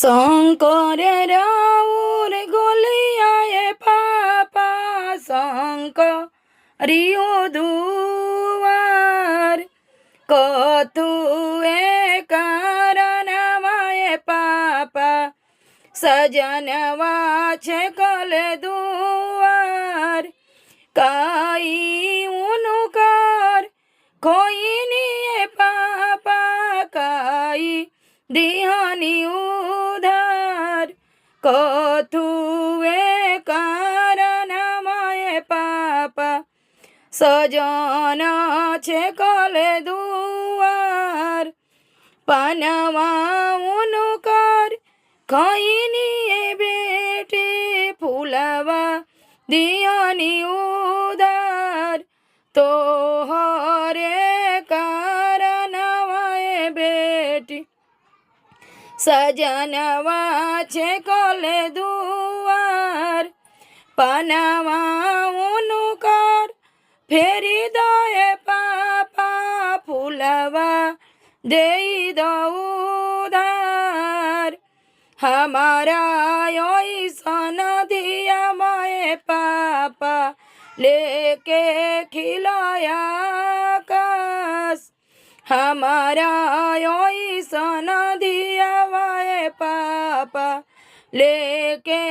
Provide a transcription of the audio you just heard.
शंकर राउर गोलियाए पापा शंकरियो दुआर कथुए कारणमाए पापा सजनवा छे कले दुआर काई उनुकार खोईनी पापा काई दिहानी उधार कथुए कारणमाए पापा सजन छे कले दुआर पानवा उनुकार खईनी बेटी फूलवा दियानी उधार तो हरे कारणवाए बेटी सजनवा छे कले दुआर पानवा उनुकार फेरी दए पापा फूलवा देई दो उधार हमारा ऐसन दिया माए पापा लेके खिलाया आकाश हमारा ऐसन दिया माए पापा लेके